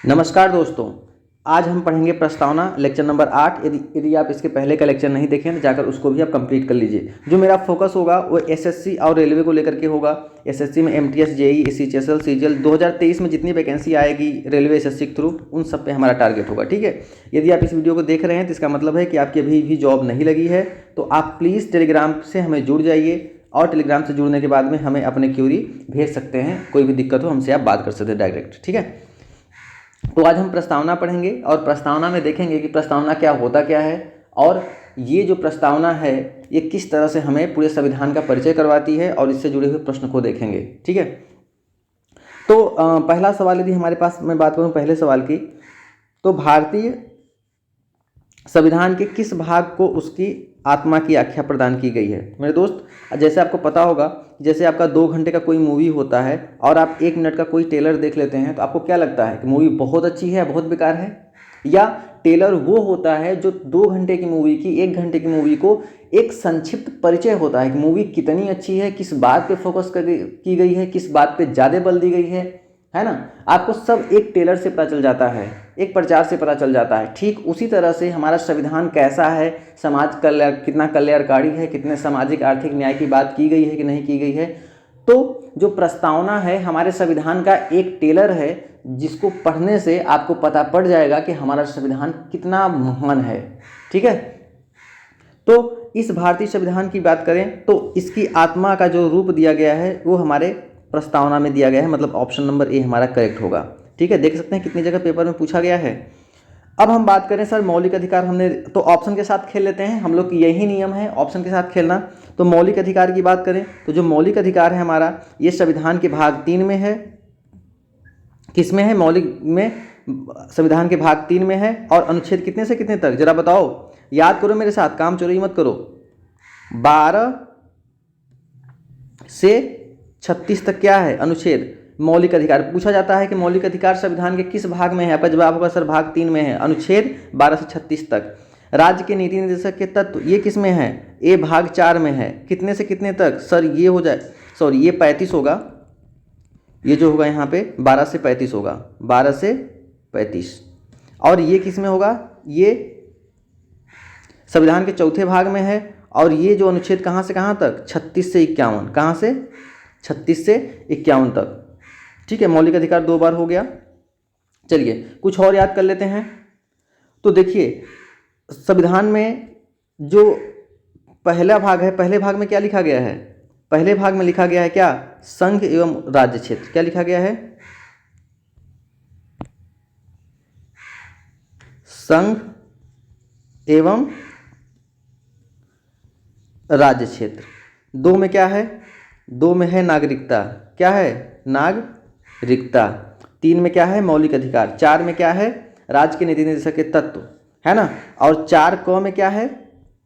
नमस्कार दोस्तों, आज हम पढ़ेंगे प्रस्तावना लेक्चर नंबर 8। यदि आप इसके पहले का लेक्चर नहीं देखें तो जाकर उसको भी आप कंप्लीट कर लीजिए। जो मेरा फोकस होगा वो एसएससी और रेलवे को लेकर के होगा। एसएससी में एमटीएस, जेई, सीएचएसएल, सीजीएल 2023 में जितनी वैकेंसी आएगी रेलवे एसएससी के थ्रू, उन सब पे हमारा टारगेट होगा। ठीक है, यदि आप इस वीडियो को देख रहे हैं तो इसका मतलब है कि आपकी अभी भी जॉब नहीं लगी है, तो आप प्लीज़ टेलीग्राम से हमें जुड़ जाइए और टेलीग्राम से जुड़ने के बाद में हमें अपने क्यूरी भेज सकते हैं। कोई भी दिक्कत हो हमसे आप बात कर सकते हैं डायरेक्ट। ठीक है, तो आज हम प्रस्तावना पढ़ेंगे और प्रस्तावना में देखेंगे कि प्रस्तावना क्या होता क्या है और ये जो प्रस्तावना है ये किस तरह से हमें पूरे संविधान का परिचय करवाती है और इससे जुड़े हुए प्रश्न को देखेंगे। ठीक है, तो पहला सवाल यदि हमारे पास मैं बात करूं पहले सवाल की, तो भारतीय संविधान के किस भाग को उसकी आत्मा की आख्या प्रदान की गई है। मेरे दोस्त, जैसे आपको पता होगा, जैसे आपका 2 घंटे का कोई मूवी होता है और आप 1 मिनट का कोई ट्रेलर देख लेते हैं तो आपको क्या लगता है कि मूवी बहुत अच्छी है, बहुत बेकार है? या ट्रेलर वो होता है जो 2 घंटे की मूवी की, 1 घंटे की मूवी को एक संक्षिप्त परिचय होता है कि मूवी कितनी अच्छी है, किस बात पे फोकस की गई है, किस बात पे ज़्यादा बल दी गई है ना। आपको सब एक ट्रेलर से पता चल जाता है, एक प्रचार से पता चल जाता है। ठीक उसी तरह से हमारा संविधान कैसा है, समाज कल्याण कितना कल्याणकारी है, कितने सामाजिक आर्थिक न्याय की बात की गई है कि नहीं की गई है। तो जो प्रस्तावना है हमारे संविधान का एक ट्रेलर है जिसको पढ़ने से आपको पता पड़ जाएगा कि हमारा संविधान कितना महान है। ठीक है, तो इस भारतीय संविधान की बात करें तो इसकी आत्मा का जो रूप दिया गया है वो हमारे प्रस्तावना में दिया गया है, मतलब ऑप्शन नंबर ए हमारा करेक्ट होगा। ठीक है, देख सकते हैं कितनी जगह पेपर में पूछा गया है। अब हम बात करें सर मौलिक अधिकार, हमने तो ऑप्शन के साथ खेल लेते हैं, हम लोग की यही नियम है ऑप्शन के साथ खेलना। तो मौलिक अधिकार की बात करें तो जो मौलिक अधिकार है हमारा, ये संविधान के भाग 3 में है। किस में है? मौलिक में, संविधान के भाग 3 में है। और अनुच्छेद कितने से कितने तक, जरा बताओ, याद करो मेरे साथ, काम चोरी मत करो। 12 से 36 तक क्या है अनुच्छेद? मौलिक अधिकार। पूछा जाता है कि मौलिक अधिकार संविधान के किस भाग में है, आपका जवाब होगा सर भाग 3 में है, अनुच्छेद 12 से 36 तक। राज्य के नीति निर्देशक के तत्व, ये किस में है? ए भाग 4 में है। कितने से कितने तक सर? ये हो जाए, सॉरी ये 35 होगा, ये जो होगा यहाँ पे 12 से 35 होगा, 12 से 35। और ये किस में होगा? ये संविधान के चौथे भाग में है। और ये जो अनुच्छेद कहाँ से कहाँ तक? 36 से 51। कहाँ से? 36 से 51 तक। ठीक है, मौलिक अधिकार 2 बार हो गया। चलिए कुछ और याद कर लेते हैं। तो देखिए संविधान में जो पहला भाग है, पहले भाग में क्या लिखा गया है? पहले भाग में लिखा गया है क्या? संघ एवं राज्य क्षेत्र। क्या लिखा गया है? संघ एवं राज्य क्षेत्र। 2 में क्या है? 2 में है नागरिकता। क्या है? नागरिकता। 3 में क्या है? मौलिक अधिकार। 4 में क्या है? राज्य के नीति निर्देशक के तत्व, है ना। और 4 क में क्या है?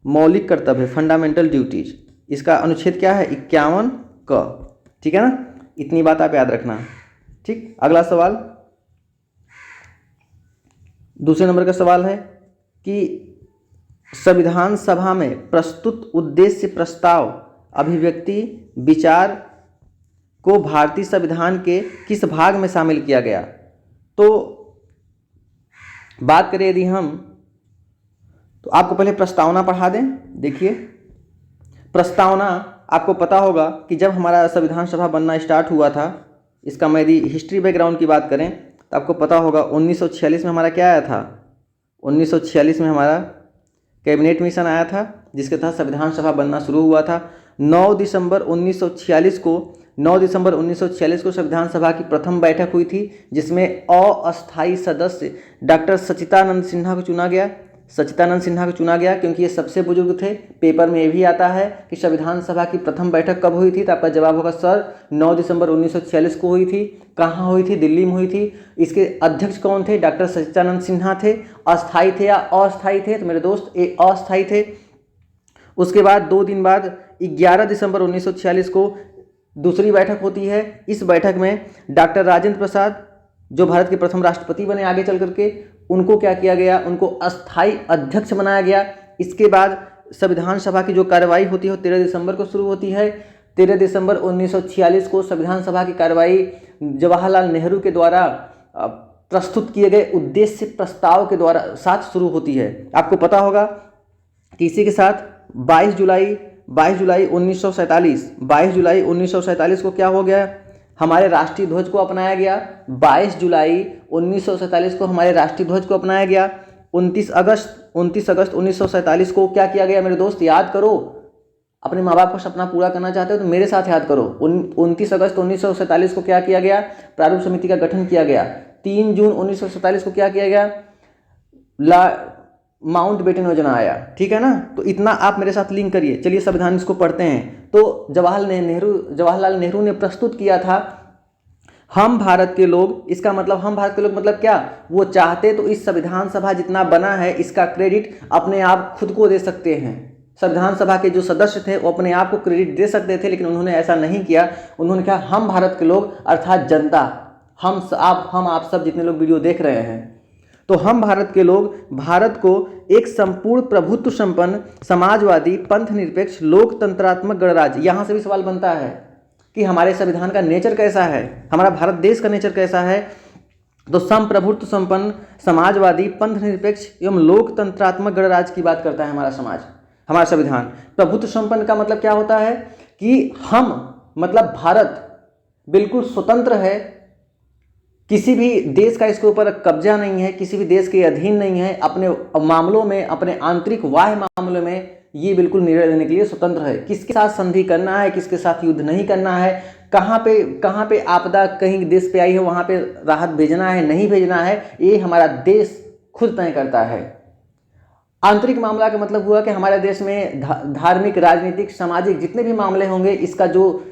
मौलिक कर्तव्य, फंडामेंटल ड्यूटीज। इसका अनुच्छेद क्या है? 51 क। ठीक है ना, इतनी बात आप याद रखना। ठीक, अगला सवाल, दूसरे नंबर का सवाल है कि संविधान सभा में प्रस्तुत उद्देश्य प्रस्ताव अभिव्यक्ति विचार को भारतीय संविधान के किस भाग में शामिल किया गया? तो बात करें यदि हम, तो आपको पहले प्रस्तावना पढ़ा दें। देखिए प्रस्तावना, आपको पता होगा कि जब हमारा संविधान सभा बनना स्टार्ट हुआ था, इसका मैं यदि हिस्ट्री बैकग्राउंड की बात करें तो आपको पता होगा 1946 में हमारा क्या आया था? 1946 में हमारा कैबिनेट मिशन आया था जिसके तहत संविधान सभा बनना शुरू हुआ था। 9 दिसंबर 1946 को संविधान सभा की प्रथम बैठक हुई थी जिसमें अस्थायी सदस्य डॉक्टर सच्चिदानंद सिन्हा को चुना गया। सच्चिदानंद सिन्हा को चुना गया क्योंकि ये सबसे बुजुर्ग थे। पेपर में ये भी आता है कि संविधान सभा की प्रथम बैठक कब हुई थी, तो आपका जवाब होगा सर 9 दिसंबर 1946 को हुई थी। कहाँ हुई थी? दिल्ली में हुई थी। इसके अध्यक्ष कौन थे? डॉक्टर सच्चिदानंद सिन्हा थे। अस्थायी थे या अस्थायी थे? तो मेरे दोस्त ये अस्थायी थे। उसके बाद 2 दिन बाद 11 दिसंबर 1946 को दूसरी बैठक होती है। इस बैठक में डॉक्टर राजेंद्र प्रसाद जो भारत के प्रथम राष्ट्रपति बने आगे चल करके, उनको क्या किया गया? उनको अस्थायी अध्यक्ष बनाया गया। इसके बाद संविधान सभा की जो कार्रवाई होती है 13 दिसंबर को शुरू होती है। 13 दिसंबर 1946 को संविधान सभा की कार्रवाई जवाहरलाल नेहरू के द्वारा प्रस्तुत किए गए उद्देश्य प्रस्ताव के द्वारा साथ शुरू होती है। आपको पता होगा कि इसी के साथ 22 जुलाई 1947 को क्या हो गया, हमारे राष्ट्रीय ध्वज को अपनाया गया। 22 जुलाई 1947 को हमारे राष्ट्रीय ध्वज को अपनाया गया। 29 अगस्त 1947 को क्या किया गया मेरे दोस्त, याद करो। अपने माँ बाप का सपना पूरा करना चाहते हो तो मेरे साथ याद करो। 29 अगस्त 1947 को क्या किया गया, प्रारूप समिति का गठन किया गया। 3 जून 1947 को क्या किया गया, माउंट बेटन योजना आया। ठीक है ना, तो इतना आप मेरे साथ लिंक करिए। चलिए संविधान इसको पढ़ते हैं। तो जवाहरलाल नेहरू ने प्रस्तुत किया था हम भारत के लोग। इसका मतलब हम भारत के लोग मतलब क्या, वो चाहते तो इस संविधान सभा जितना बना है इसका क्रेडिट अपने आप खुद को दे सकते हैं। संविधान सभा के जो सदस्य थे वो अपने आप को क्रेडिट दे सकते थे, लेकिन उन्होंने ऐसा नहीं किया। उन्होंने कहा हम भारत के लोग अर्थात जनता, हम आप सब जितने लोग वीडियो देख रहे हैं, तो हम भारत के लोग भारत को एक संपूर्ण प्रभुत्व संपन्न समाजवादी पंथ निरपेक्ष लोकतंत्रात्मक गणराज्य। यहाँ से भी सवाल बनता है कि हमारे संविधान का नेचर कैसा है, हमारा भारत देश का नेचर कैसा है। तो संप्रभुत्व संपन्न समाजवादी पंथ निरपेक्ष एवं लोकतंत्रात्मक गणराज्य की बात करता है हमारा समाज, हमारा संविधान। प्रभुत्व संपन्न का मतलब क्या होता है कि हम मतलब भारत बिल्कुल स्वतंत्र है, किसी भी देश का इसके ऊपर कब्जा नहीं है, किसी भी देश के अधीन नहीं है। अपने मामलों में, अपने आंतरिक बाह्य मामलों में ये बिल्कुल निर्णय लेने के लिए स्वतंत्र है। किसके साथ संधि करना है, किसके साथ युद्ध नहीं करना है, कहाँ पे आपदा कहीं देश पे आई है वहाँ पे राहत भेजना है नहीं भेजना है, ये हमारा देश खुद तय करता है। आंतरिक मामला का मतलब हुआ कि हमारे देश में धार्मिक, राजनीतिक, सामाजिक जितने भी मामले होंगे इसका जो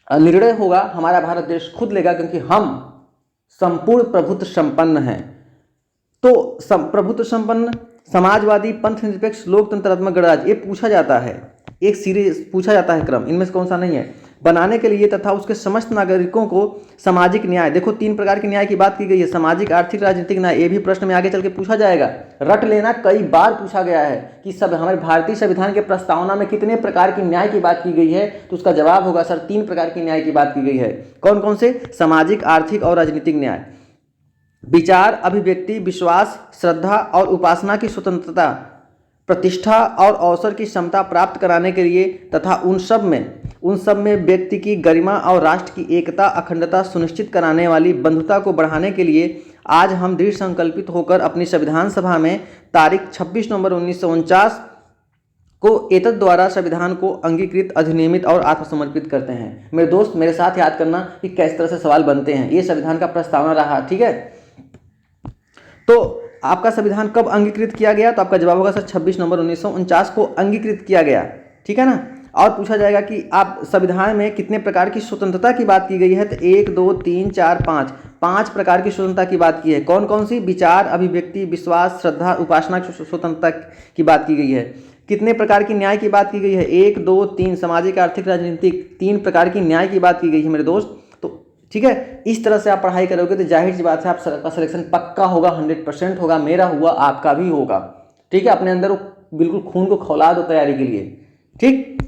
निर्णय होगा हमारा भारत देश खुद लेगा, क्योंकि हम संपूर्ण प्रभुत्व संपन्न है। तो प्रभुत्व संपन्न समाजवादी पंथ निरपेक्ष लोकतंत्रात्मक गणराज्य ये पूछा जाता है, एक सीरीज पूछा जाता है क्रम, इनमें से कौन सा नहीं है, बनाने के लिए तथा उसके समस्त नागरिकों को सामाजिक न्याय। देखो 3 प्रकार के न्याय की बात की गई है, सामाजिक, आर्थिक, राजनीतिक न्याय। ये भी प्रश्न में आगे चल के पूछा जाएगा, रट लेना, कई बार पूछा गया है कि सब हमारे भारतीय संविधान के प्रस्तावना में कितने प्रकार की न्याय की बात की गई है, तो उसका जवाब होगा सर 3 प्रकार की न्याय की बात की गई है। कौन कौन से, सामाजिक, आर्थिक और राजनीतिक न्याय। विचार, अभिव्यक्ति, विश्वास, श्रद्धा और उपासना की स्वतंत्रता, प्रतिष्ठा और अवसर की क्षमता प्राप्त कराने के लिए तथा उन सब में व्यक्ति की गरिमा और राष्ट्र की एकता अखंडता सुनिश्चित कराने वाली बंधुता को बढ़ाने के लिए आज हम दृढ़ संकल्पित होकर अपनी संविधान सभा में तारीख 26 नवंबर 1949 को एतद द्वारा संविधान को अंगीकृत, अधिनियमित और आत्मसमर्पित करते हैं। मेरे दोस्त मेरे साथ याद करना कि किस तरह से सवाल बनते हैं। ये संविधान का प्रस्तावना रहा, ठीक है। तो आपका संविधान कब अंगीकृत किया गया, तो आपका जवाब होगा सर 26 नवंबर 1949 को अंगीकृत किया गया, ठीक है ना। और पूछा जाएगा कि आप संविधान में कितने प्रकार की स्वतंत्रता की बात की गई है, तो 1 2 3 4 5 प्रकार की स्वतंत्रता की बात की है। कौन कौन सी, विचार, अभिव्यक्ति, विश्वास, श्रद्धा, उपासना की स्वतंत्रता की बात की गई है। कितने प्रकार की न्याय की बात की गई है, 1 2 3 सामाजिक, आर्थिक, राजनीतिक, 3 प्रकार की न्याय की बात की गई है मेरे दोस्त। तो ठीक है, इस तरह से आप पढ़ाई करोगे तो जाहिर सी बात है आपका सिलेक्शन पक्का होगा, 100% होगा। मेरा हुआ, आपका भी होगा, ठीक है। अपने अंदर वो बिल्कुल खून को खौला दो तैयारी के लिए, ठीक।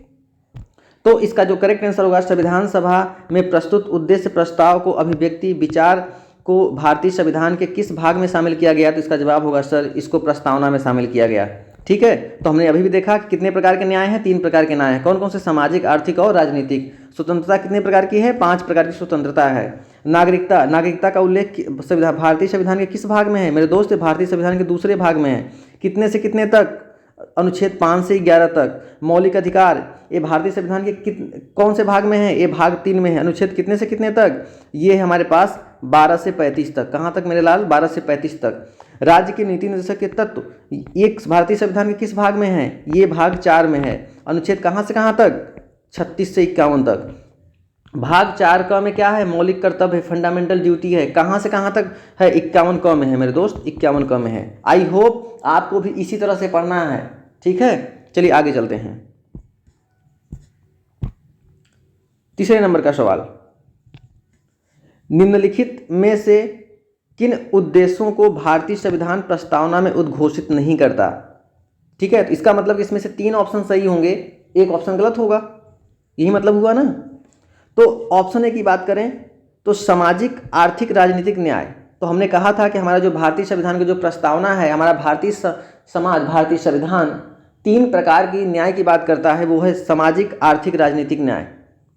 तो इसका जो करेक्ट आंसर होगा, संविधान सभा में प्रस्तुत उद्देश्य प्रस्ताव को, अभिव्यक्ति, विचार को भारतीय संविधान के किस भाग में शामिल किया गया, तो इसका जवाब होगा सर इसको प्रस्तावना में शामिल किया गया, ठीक है। तो हमने अभी भी देखा कि कितने प्रकार के न्याय हैं, 3 प्रकार के न्याय हैं। कौन कौन से, सामाजिक, आर्थिक और राजनीतिक। स्वतंत्रता कितने प्रकार की है, 5 प्रकार की स्वतंत्रता है। नागरिकता का उल्लेख भारतीय संविधान के किस भाग में है मेरे दोस्त, भारतीय संविधान के दूसरे भाग में है। कितने से कितने तक, अनुच्छेद 5 से 11 तक। मौलिक अधिकार, ये भारतीय संविधान के कौन से भाग में है, ये भाग 3 में है। अनुच्छेद कितने से कितने तक, ये हमारे पास 12 से 35 तक। कहाँ तक मेरे लाल, 12 से 35 तक। राज्य के नीति निर्देशक के तत्व, ये भारतीय संविधान के किस भाग में है, ये भाग 4 में है। अनुच्छेद कहाँ से कहाँ तक, 36 से 51 तक। भाग 4 क में क्या है, मौलिक कर्तव्य है, फंडामेंटल ड्यूटी है। कहाँ से कहाँ तक है, 51 क में है मेरे दोस्त, 51 क में है। आई होप आपको भी इसी तरह से पढ़ना है, ठीक है। चलिए आगे चलते हैं। तीसरे नंबर का सवाल, निम्नलिखित में से किन उद्देश्यों को भारतीय संविधान प्रस्तावना में उद्घोषित नहीं करता, ठीक है। तो इसका मतलब इसमें से 3 ऑप्शन सही होंगे, एक ऑप्शन गलत होगा, यही मतलब हुआ ना। तो ऑप्शन ए की बात करें तो सामाजिक, आर्थिक, राजनीतिक न्याय, तो हमने कहा था कि हमारा जो भारतीय संविधान का जो प्रस्तावना है, हमारा भारतीय समाज, भारतीय संविधान 3 प्रकार की न्याय की बात करता है। वो है सामाजिक, आर्थिक, राजनीतिक न्याय,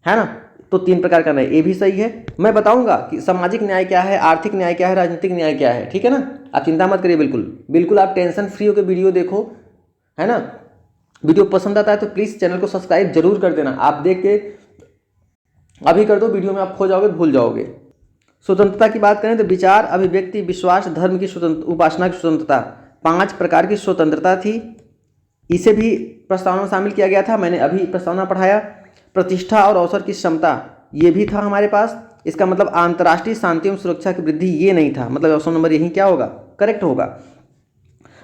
है ना। तो 3 प्रकार का न्याय, ये भी सही है। मैं बताऊंगा कि सामाजिक न्याय क्या है, आर्थिक न्याय क्या है, राजनीतिक न्याय क्या है, ठीक है ना। आप चिंता मत करिए, बिल्कुल आप टेंशन फ्री होकर वीडियो देखो, है ना। वीडियो पसंद आता है तो प्लीज़ चैनल को सब्सक्राइब जरूर कर देना। आप देख के अभी कर दो, वीडियो में आप खो जाओगे, भूल जाओगे। स्वतंत्रता की बात करें तो विचार, अभिव्यक्ति, विश्वास, धर्म की स्वतंत्रता, उपासना की स्वतंत्रता, 5 प्रकार की स्वतंत्रता थी। इसे भी प्रस्तावना में शामिल किया गया था, मैंने अभी प्रस्तावना पढ़ाया। प्रतिष्ठा और अवसर की क्षमता, ये भी था हमारे पास। इसका मतलब अंतर्राष्ट्रीय शांति एवं सुरक्षा की वृद्धि, ये नहीं था। मतलब ऑप्शन नंबर यही क्या होगा, करेक्ट होगा।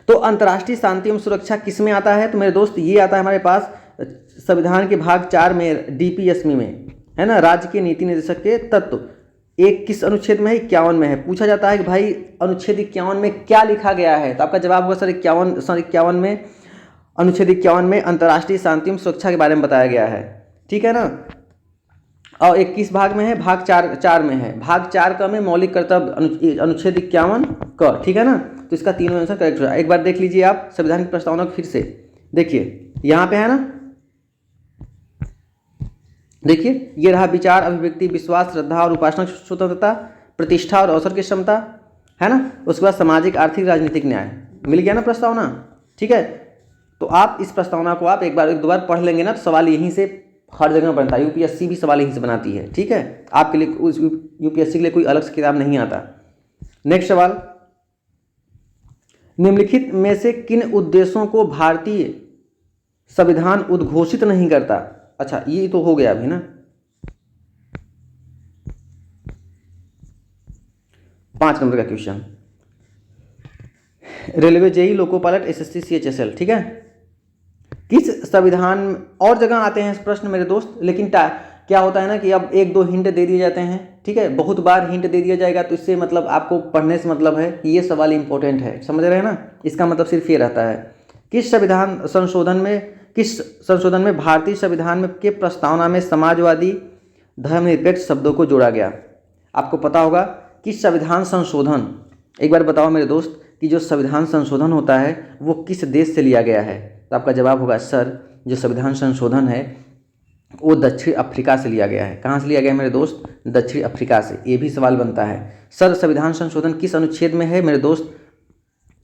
तो अंतर्राष्ट्रीय शांति एवं सुरक्षा किस में आता है, तो मेरे दोस्त ये आता है हमारे पास संविधान के भाग 4 में, DPSM में, है ना। राज्य के नीति निर्देशक के तत्व, एक किस अनुच्छेद में है, 51 में है। पूछा जाता है कि भाई अनुच्छेद 51 में क्या लिखा गया है, तो आपका जवाब होगा सर 51 में, अनुच्छेद 51 में अंतर्राष्ट्रीय शांति एवं सुरक्षा के बारे में बताया गया है, ठीक है ना। और 21 भाग में है, भाग 4 में है। भाग 4 का में मौलिक कर्तव्य, अनुच्छेद 51 का, ठीक है ना। तो इसका तीनों आंसर करेक्ट हो। एक बार देख लीजिए आप संविधान की प्रस्तावना को फिर से देखिए, यहाँ पे है ना, देखिए ये रहा विचार, अभिव्यक्ति, विश्वास, श्रद्धा और उपासना की स्वतंत्रता, प्रतिष्ठा और अवसर की क्षमता, है ना। उसके बाद सामाजिक, आर्थिक, राजनीतिक न्याय, मिल गया ना प्रस्तावना, ठीक है। तो आप इस प्रस्तावना को आप एक दो बार पढ़ लेंगे ना, तो सवाल यहीं से हर जगह बनता है। UPSC भी सवाल यहीं से बनाती है, ठीक है। आपके लिए उस UPSC के लिए कोई अलग से किताब नहीं आता। नेक्स्ट सवाल, निम्नलिखित में से किन उद्देश्यों को भारतीय संविधान उद्घोषित नहीं करता। अच्छा ये तो हो गया अभी ना। 5 नंबर का question, railway, JEE, loco pilot, SSC, CHSL, ठीक है। किस संविधान, और जगह आते हैं इस प्रश्न मेरे दोस्त, लेकिन क्या होता है ना कि अब 1-2 हिंट दे दिए जाते हैं, ठीक है। बहुत बार हिंट दे दिया जाएगा तो इससे मतलब आपको पढ़ने से मतलब है कि ये सवाल इंपॉर्टेंट है, समझ रहे हैं ना। इसका मतलब सिर्फ ये रहता है, किस संशोधन में भारतीय संविधान में के प्रस्तावना में समाजवादी, धर्मनिरपेक्ष शब्दों को जोड़ा गया। आपको पता होगा कि संविधान संशोधन, एक बार बताओ मेरे दोस्त कि जो संविधान संशोधन होता है वो किस देश से लिया गया है। तो आपका जवाब होगा सर जो संविधान संशोधन है वो दक्षिण अफ्रीका से लिया गया है। कहाँ से लिया गया है मेरे दोस्त, दक्षिण अफ्रीका से। ये भी सवाल बनता है, सर संविधान संशोधन किस अनुच्छेद में है मेरे दोस्त,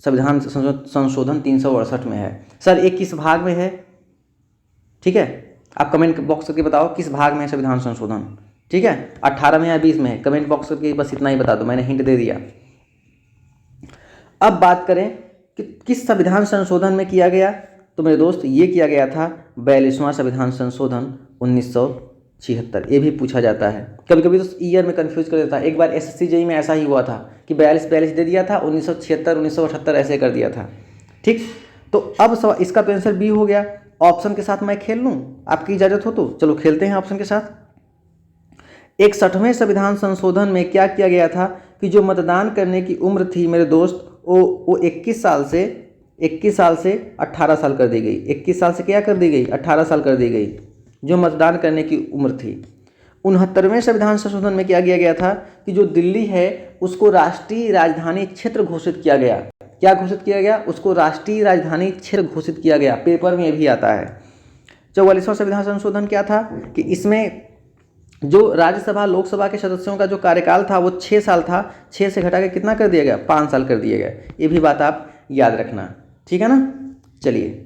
संविधान संशोधन 368 में है। सर ये किस भाग में है, ठीक है। आप कमेंट बॉक्स करके बताओ किस भाग में है संविधान संशोधन, ठीक है। 18 में या 20 में है, कमेंट बॉक्स करके बस इतना ही बता दो, मैंने हिंट दे दिया। अब बात करें कि किस संविधान संशोधन में किया गया, तो मेरे दोस्त ये किया गया था 42वां संविधान संशोधन 1976। ये भी पूछा जाता है, कभी कभी तो ईयर में कंफ्यूज कर देता है। एक बार SSC JEE में ऐसा ही हुआ था कि 42 दे दिया था, 1976 1978 ऐसे कर दिया था, ठीक। तो अब इसका तो आंसर बी हो गया। ऑप्शन के साथ मैं खेल लूँ, आपकी इजाज़त हो तो चलो खेलते हैं ऑप्शन के साथ। 61वें संविधान संशोधन में क्या किया गया था कि जो मतदान करने की उम्र थी मेरे दोस्त वो 21 साल से 18 साल कर दी गई। 21 साल से क्या कर दी गई, 18 साल कर दी गई जो मतदान करने की उम्र थी। 69वें संविधान संशोधन में क्या किया गया था कि जो दिल्ली है उसको राष्ट्रीय राजधानी क्षेत्र घोषित किया गया। क्या घोषित किया गया, उसको राष्ट्रीय राजधानी क्षेत्र घोषित किया गया, पेपर में भी आता है। 44वां संविधान संशोधन क्या था कि इसमें जो राज्यसभा लोकसभा के सदस्यों का जो कार्यकाल था वो 6 साल था, 6 से घटा के कितना कर दिया गया, 5 साल कर दिया गया। ये भी बात आप याद रखना, ठीक है ना। चलिए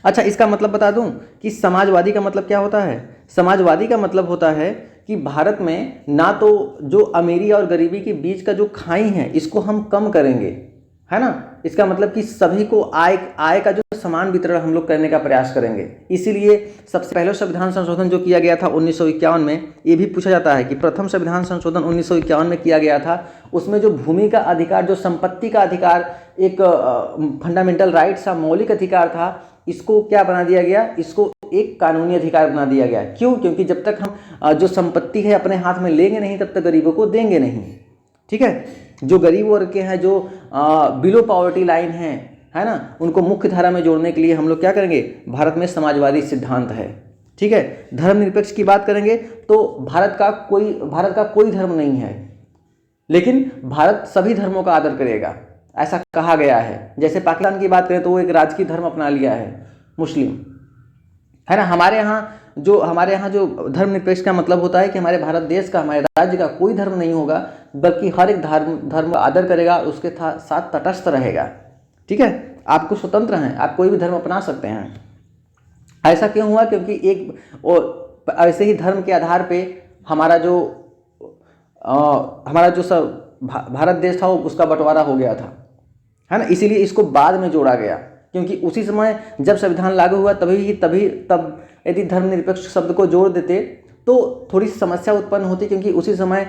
अच्छा इसका मतलब बता दूं कि समाजवादी का मतलब क्या होता है। समाजवादी का मतलब होता है कि भारत में ना तो जो अमीरी और गरीबी के बीच का जो खाई है इसको हम कम करेंगे, है ना। इसका मतलब कि सभी को आय का जो समान वितरण हम लोग करने का प्रयास करेंगे। इसीलिए सबसे पहले संविधान संशोधन जो किया गया था 1951 में, ये भी पूछा जाता है कि प्रथम संविधान संशोधन 1951 में किया गया था, उसमें जो भूमि का अधिकार, जो संपत्ति का अधिकार, एक फंडामेंटल राइट्स था, मौलिक अधिकार था, इसको क्या बना दिया गया, इसको एक कानूनी अधिकार बना दिया गया। क्यों, क्योंकि जब तक हम जो संपत्ति है अपने हाथ में लेंगे नहीं तब तक गरीबों को देंगे नहीं, ठीक है। जो गरीब वर्ग के हैं, जो बिलो पॉवर्टी लाइन है ना, उनको मुख्य धारा में जोड़ने के लिए हम लोग क्या करेंगे, भारत में समाजवादी सिद्धांत है, ठीक है। धर्मनिरपेक्ष की बात करेंगे तो भारत का कोई धर्म नहीं है, लेकिन भारत सभी धर्मों का आदर करेगा, ऐसा कहा गया है। जैसे पाकिस्तान की बात करें तो वो एक राजकीय धर्म अपना लिया है, मुस्लिम, है ना। हमारे यहाँ जो धर्मनिरपेक्ष का मतलब होता है कि हमारे भारत देश का, हमारे राज्य का कोई धर्म नहीं होगा, बल्कि हर एक धर्म का आदर करेगा, उसके साथ तटस्थ रहेगा। ठीक है, आपको स्वतंत्र हैं, आप कोई भी धर्म अपना सकते हैं। ऐसा क्यों हुआ? क्योंकि ऐसे ही धर्म के आधार पे हमारा जो सब भारत देश था वो उसका बंटवारा हो गया था, है ना। इसीलिए इसको बाद में जोड़ा गया, क्योंकि उसी समय जब संविधान लागू हुआ तब यदि धर्मनिरपेक्ष शब्द को जोड़ देते तो थोड़ी सी समस्या उत्पन्न होती, क्योंकि उसी समय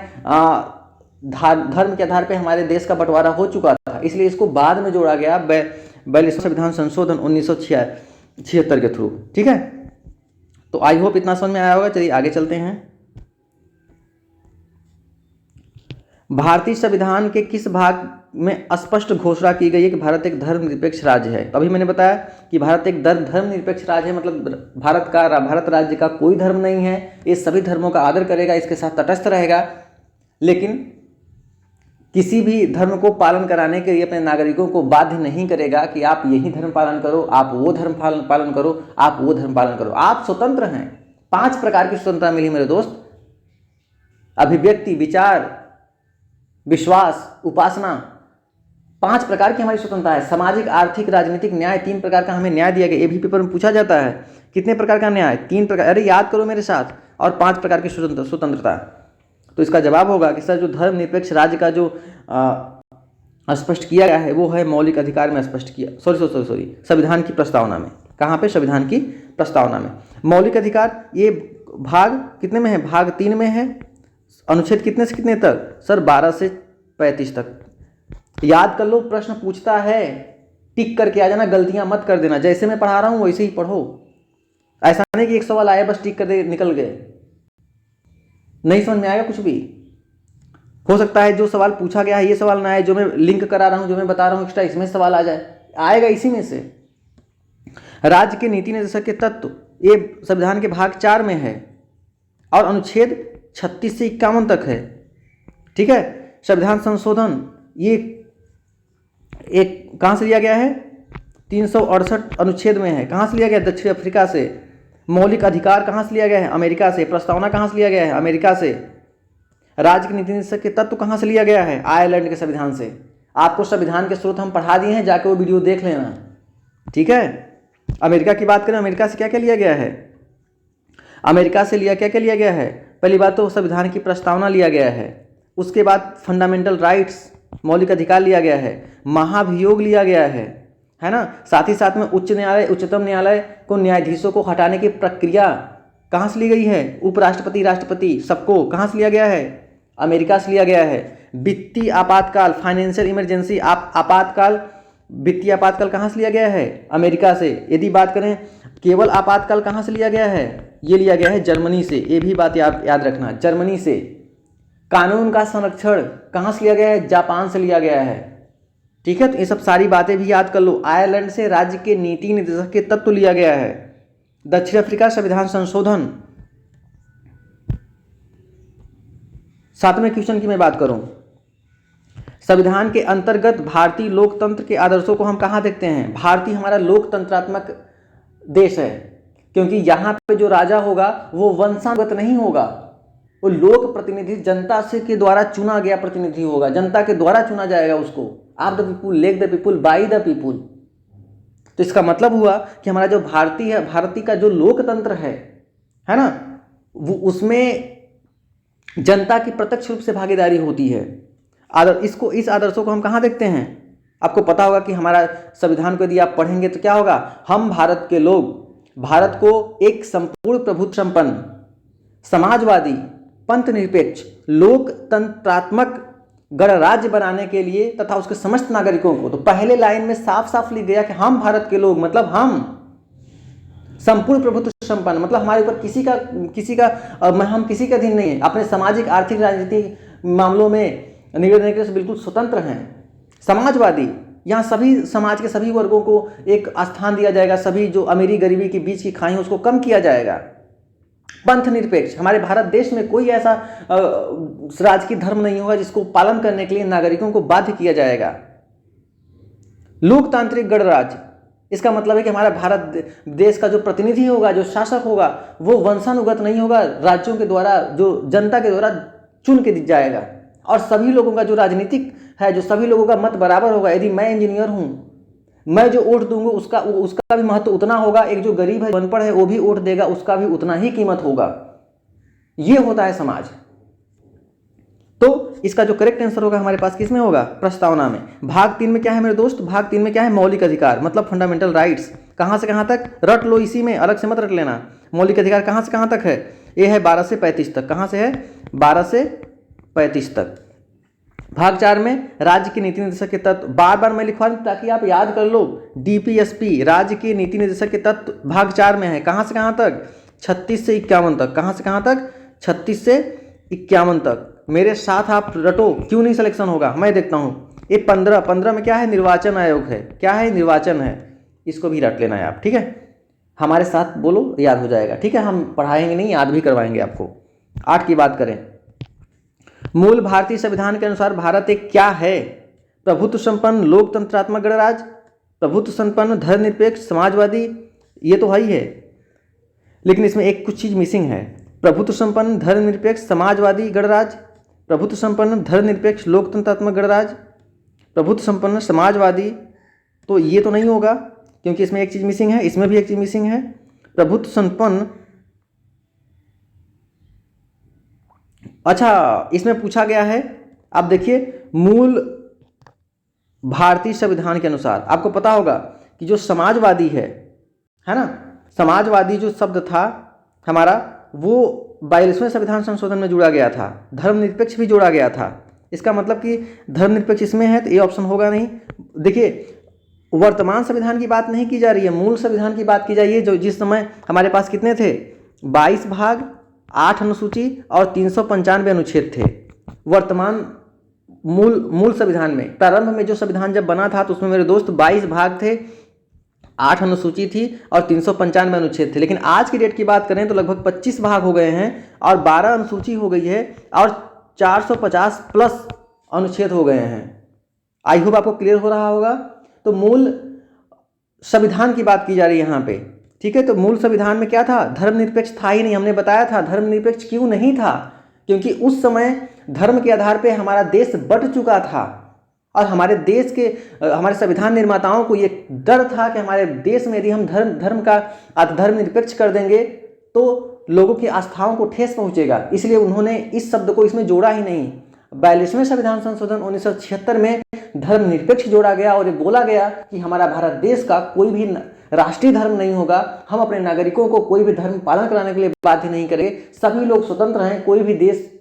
धर्म के आधार पे हमारे देश का बंटवारा हो चुका था। इसलिए इसको बाद में जोड़ा गया 42वां संविधान संशोधन 1976 के थ्रू। ठीक है, तो आई होप इतना समझ में आया होगा। चलिए आगे चलते हैं। भारतीय संविधान के किस भाग में स्पष्ट घोषणा की गई है कि भारत एक धर्मनिरपेक्ष राज्य है? तो अभी मैंने बताया कि भारत एक धर्मनिरपेक्ष राज्य है, मतलब भारत राज्य का कोई धर्म नहीं है, ये सभी धर्मों का आदर करेगा, इसके साथ तटस्थ रहेगा, लेकिन किसी भी धर्म को पालन कराने के लिए अपने नागरिकों को बाध्य नहीं करेगा कि आप यही धर्म पालन करो, आप वो धर्म पालन करो, आप वो धर्म पालन करो। आप स्वतंत्र हैं। 5 प्रकार की स्वतंत्रता मिली मेरे दोस्त: अभिव्यक्ति, विचार, विश्वास, उपासना। 5 प्रकार की हमारी स्वतंत्रता है। सामाजिक, आर्थिक, राजनीतिक, न्याय, 3 प्रकार का हमें न्याय दिया गया। ये भी पेपर में पूछा जाता है, कितने प्रकार का न्याय? 3 प्रकार। अरे याद करो मेरे साथ। और 5 प्रकार की स्वतंत्रता। तो इसका जवाब होगा कि सर जो धर्मनिरपेक्ष राज्य का जो स्पष्ट किया गया है वो है मौलिक अधिकार में स्पष्ट किया, सॉरी संविधान की प्रस्तावना में। कहाँ पे? संविधान की प्रस्तावना में। मौलिक अधिकार ये भाग कितने में है? भाग 3 में है। अनुच्छेद कितने से कितने तक? सर 12 से 35 तक। याद कर लो, प्रश्न पूछता है, टिक करके आ जाना, गलतियां मत कर देना। जैसे मैं पढ़ा रहा हूं वैसे ही पढ़ो। ऐसा नहीं कि एक सवाल आया बस टिक कर दे निकल गए, नहीं समझ में आएगा कुछ भी। हो सकता है जो सवाल पूछा गया है ये सवाल ना आए, जो मैं लिंक करा रहा हूं, जो मैं बता रहा हूं एक्स्ट्रा, इसमें सवाल आ जाए, आएगा इसी में से। राज्य के नीति निर्देशक के तत्व ये संविधान के भाग 4 में है और अनुच्छेद 36 से 51 तक है। ठीक है, संविधान संशोधन ये एक कहाँ से लिया गया है? 368 अनुच्छेद में है। कहाँ से लिया गया? दक्षिण अफ्रीका से। मौलिक अधिकार कहाँ से लिया गया है? अमेरिका से। प्रस्तावना कहाँ से लिया गया है? अमेरिका से। राज्य के नीति निर्देशक के तत्व कहाँ से लिया गया है? आयरलैंड के संविधान से। आपको संविधान के स्रोत हम पढ़ा दिए हैं, जाके वो वीडियो देख लेना। ठीक है, अमेरिका की बात करें, अमेरिका से क्या क्या लिया गया है? अमेरिका से क्या क्या लिया गया है? पहली बात तो संविधान की प्रस्तावना लिया गया है, उसके बाद फंडामेंटल राइट्स, मौलिक अधिकार लिया गया है, महाभियोग लिया गया है ना। साथ ही साथ में उच्च न्यायालय, उच्चतम न्यायालय को न्यायाधीशों को हटाने की प्रक्रिया कहाँ से ली गई है? उपराष्ट्रपति, राष्ट्रपति, सबको कहाँ से लिया गया है? अमेरिका से लिया गया है। वित्तीय आपातकाल, फाइनेंशियल इमरजेंसी, आपातकाल, वित्तीय आपातकाल कहाँ से लिया गया है? अमेरिका से। यदि बात करें केवल आपातकाल कहाँ से लिया गया है? ये लिया गया है जर्मनी से। ये भी बात याद रखना, जर्मनी से। कानून का संरक्षण कहाँ से लिया गया है? जापान से लिया गया है। ठीक है, तो ये सब सारी बातें भी याद कर लो। आयरलैंड से राज्य के नीति निर्देशक के तत्व लिया गया है। दक्षिण अफ्रीका संविधान संशोधन। 7वें क्वेश्चन की मैं बात करूं, संविधान के अंतर्गत भारतीय लोकतंत्र के आदर्शों को हम कहाँ देखते हैं? भारतीय हमारा लोकतंत्रात्मक देश है, क्योंकि यहाँ पे जो राजा होगा वो वंशानुगत नहीं होगा, वो लोक प्रतिनिधि, जनता से के द्वारा चुना गया प्रतिनिधि होगा, जनता के द्वारा चुना जाएगा उसको। आप the people, lake the people, by the people. तो इसका मतलब हुआ कि हमारा जो भारतीय का जो लोकतंत्र है ना, वो उसमें जनता की प्रत्यक्ष रूप से भागीदारी होती है। इस आदर्शों को हम कहाँ देखते हैं? आपको पता होगा कि हमारा संविधान को यदि आप पढ़ेंगे तो क्या होगा? हम भारत के लोग भारत को एक संपूर्ण प्रभुत्व संपन्न, समाजवादी, पंथ निरपेक्ष, लोकतंत्रात्मक गणराज्य बनाने के लिए तथा उसके समस्त नागरिकों को, तो पहले लाइन में साफ साफ लिख गया कि हम भारत के लोग, मतलब हम संपूर्ण प्रभुत्व संपन्न, मतलब हमारे ऊपर हम किसी का अधीन नहीं है। अपने सामाजिक, आर्थिक, राजनीतिक मामलों में निर्णय करने से बिल्कुल स्वतंत्र हैं। समाजवादी, यहाँ सभी समाज के सभी वर्गों को एक स्थान दिया जाएगा, सभी जो अमीरी गरीबी के बीच की खाई उसको कम किया जाएगा। पंथ निरपेक्ष, हमारे भारत देश में कोई ऐसा राजकीय धर्म नहीं होगा जिसको पालन करने के लिए नागरिकों को बाध्य किया जाएगा। लोकतांत्रिक गणराज्य, इसका मतलब है कि हमारा भारत देश का जो प्रतिनिधि होगा, जो शासक होगा, वो वंशानुगत नहीं होगा, राज्यों के द्वारा, जो जनता के द्वारा चुन के दिया जाएगा। और सभी लोगों का जो राजनीतिक है, जो सभी लोगों का मत बराबर होगा। यदि मैं इंजीनियर हूँ, मैं जो वोट दूंगा उसका भी महत्व उतना होगा। एक जो गरीब है, अनपढ़ है, वो भी वोट देगा, उसका भी उतना ही कीमत होगा। ये होता है समाज। तो इसका जो करेक्ट आंसर होगा हमारे पास किसमें होगा? प्रस्तावना में। भाग 3 में क्या है मेरे दोस्त? भाग 3 में क्या है? मौलिक अधिकार, मतलब फंडामेंटल राइट्स। कहां से कहां तक? रट लो, इसी में अलग से मत रट लेना। मौलिक अधिकार कहां से कहां तक है? ये है 12 से 35 तक। कहां से है? 12 से 35 तक। भाग 4 में राज्य के नीति निर्देशक के तत्व, बार बार मैं लिखवा दूं ताकि आप याद कर लो। डीपीएसपी, राज्य के नीति निर्देशक के तत्व भाग 4 में है। कहां से कहां तक? 36 से 51 तक। कहां से कहां तक? 36 से 51 तक। मेरे साथ आप रटो, क्यों नहीं सिलेक्शन होगा? मैं देखता हूं। ये 15 में क्या है? निर्वाचन आयोग है। क्या है? निर्वाचन है। इसको भी रट लेना है आप, ठीक है? हमारे साथ बोलो, याद हो जाएगा, ठीक है? हम पढ़ाएंगे नहीं, याद भी करवाएंगे आपको। 8 की बात करें, मूल भारतीय संविधान के अनुसार भारत एक क्या है? प्रभुत्व संपन्न लोकतंत्रात्मक गणराज्य, प्रभुत्व संपन्न धर्मनिरपेक्ष समाजवादी, ये तो है ही है, लेकिन इसमें एक कुछ चीज मिसिंग है। प्रभुत्व संपन्न धर्मनिरपेक्ष समाजवादी गणराज्य, प्रभुत्व संपन्न धर्मनिरपेक्ष लोकतंत्रात्मक गणराज्य, प्रभुत्व संपन्न समाजवादी, तो ये तो नहीं होगा क्योंकि इसमें एक चीज मिसिंग है, इसमें भी एक चीज मिसिंग है। प्रभुत्व संपन्न, अच्छा इसमें पूछा गया है, आप देखिए, मूल भारतीय संविधान के अनुसार। आपको पता होगा कि जो समाजवादी है ना, समाजवादी जो शब्द था हमारा, वो 42वें संविधान संशोधन में जोड़ा गया था। धर्मनिरपेक्ष भी जोड़ा गया था। इसका मतलब कि धर्मनिरपेक्ष इसमें है, तो ये ऑप्शन होगा नहीं। देखिए, वर्तमान संविधान की बात नहीं की जा रही है, मूल संविधान की बात की जाइए, जो जिस समय हमारे पास कितने थे? 22 भाग, 8 अनुसूची और 395 अनुच्छेद थे। वर्तमान मूल संविधान में, प्रारंभ में जो संविधान जब बना था तो उसमें मेरे दोस्त 22 भाग थे, 8 अनुसूची थी और 395 अनुच्छेद थे। लेकिन आज की डेट की बात करें तो लगभग 25 भाग हो गए हैं और 12 अनुसूची हो गई है और 450 प्लस अनुच्छेद हो गए हैं। आई होप आपको क्लियर हो रहा होगा। तो मूल संविधान की बात की जा रही है यहाँ पे, ठीक है? तो मूल संविधान में क्या था? धर्मनिरपेक्ष था ही नहीं। हमने बताया था धर्मनिरपेक्ष क्यों नहीं था, क्योंकि उस समय धर्म के आधार पे हमारा देश बंट चुका था और हमारे देश के, हमारे संविधान निर्माताओं को ये डर था कि हमारे देश में यदि हम धर्म का धर्मनिरपेक्ष कर देंगे तो लोगों की आस्थाओं को ठेस पहुंचेगा, इसलिए उन्होंने इस शब्द को इसमें जोड़ा ही नहीं। 42वें संविधान संशोधन 1976 में धर्मनिरपेक्ष जोड़ा गया और ये बोला गया कि हमारा भारत देश का कोई भी राष्ट्रीय धर्म नहीं होगा, हम अपने नागरिकों को कोई भी धर्म पालन कराने के लिए बाध्य नहीं करेंगे, सभी लोग स्वतंत्र हैं, कोई भी देश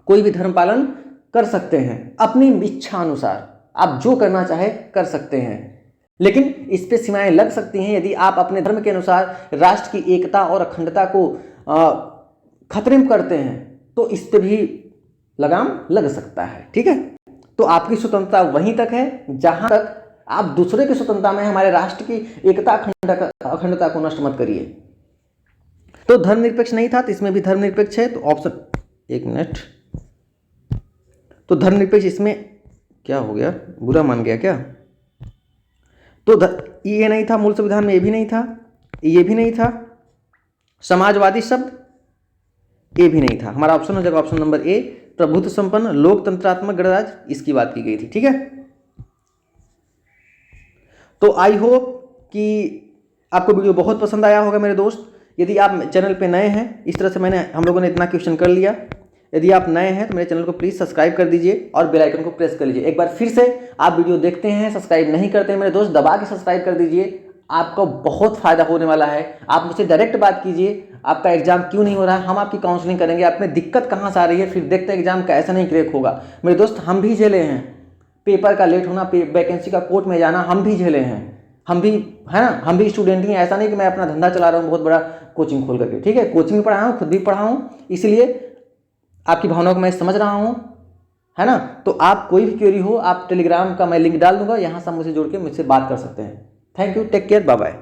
कोई भी धर्म पालन कर सकते हैं अपनी इच्छा अनुसार, आप जो करना चाहे कर सकते हैं, लेकिन इस पे सीमाएं लग सकती हैं यदि आप अपने धर्म के अनुसार राष्ट्र की एकता और अखंडता को खतरे में करते हैं तो इस पे भी लगाम लग सकता है, ठीक है? तो आपकी स्वतंत्रता वहीं तक है जहां तक आप दूसरे की स्वतंत्रता में हमारे राष्ट्र की एकता अखंडता को नष्ट मत करिए। तो धर्मनिरपेक्ष नहीं था, तो इसमें भी धर्मनिरपेक्ष है। तो ऑप्शन, एक मिनट, तो धर्मनिरपेक्ष इसमें क्या हो गया, बुरा मान गया क्या? तो ये नहीं था मूल संविधान में, ये भी नहीं था, ये भी नहीं था, समाजवादी शब्द ये भी नहीं था। हमारा ऑप्शन हो जाएगा ऑप्शन नंबर ए, प्रभुत्व संपन्न लोकतंत्रात्मक गणराज्य, इसकी बात की गई थी, ठीक है? तो आई होप कि आपको वीडियो बहुत पसंद आया होगा मेरे दोस्त। यदि आप चैनल पे नए हैं, इस तरह से हम लोगों ने इतना क्वेश्चन कर लिया। यदि आप नए हैं तो मेरे चैनल को प्लीज़ सब्सक्राइब कर दीजिए और बेल आइकन को प्रेस कर लीजिए। एक बार फिर से आप वीडियो देखते हैं, सब्सक्राइब नहीं करते हैं मेरे दोस्त, दबा के सब्सक्राइब कर दीजिए, आपको बहुत फायदा होने वाला है। आप मुझसे डायरेक्ट बात कीजिए, आपका एग्जाम क्यों नहीं हो रहा है, हम आपकी काउंसलिंग करेंगे, आप में दिक्कत कहाँ से आ रही है, फिर देखते हैं एग्जाम कैसा नहीं क्रैक होगा। मेरे दोस्त हम भी झेले हैं, पेपर का लेट होना, वैकेंसी का कोर्ट में जाना, हम भी झेले हैं, हम भी है ना, हम भी स्टूडेंट ही हैं। ऐसा नहीं कि मैं अपना धंधा चला रहा हूँ बहुत बड़ा कोचिंग खोल करके, ठीक है? कोचिंग भी पढ़ाया हूँ, खुद भी पढ़ा हूँ, इसलिए आपकी भावनाओं को मैं समझ रहा हूँ, है ना? तो आप कोई भी क्वेरी हो, आप टेलीग्राम का मैं लिंक डाल दूंगा, यहाँ से मुझसे जुड़ के मुझसे बात कर सकते हैं। Thank you, take care, bye bye.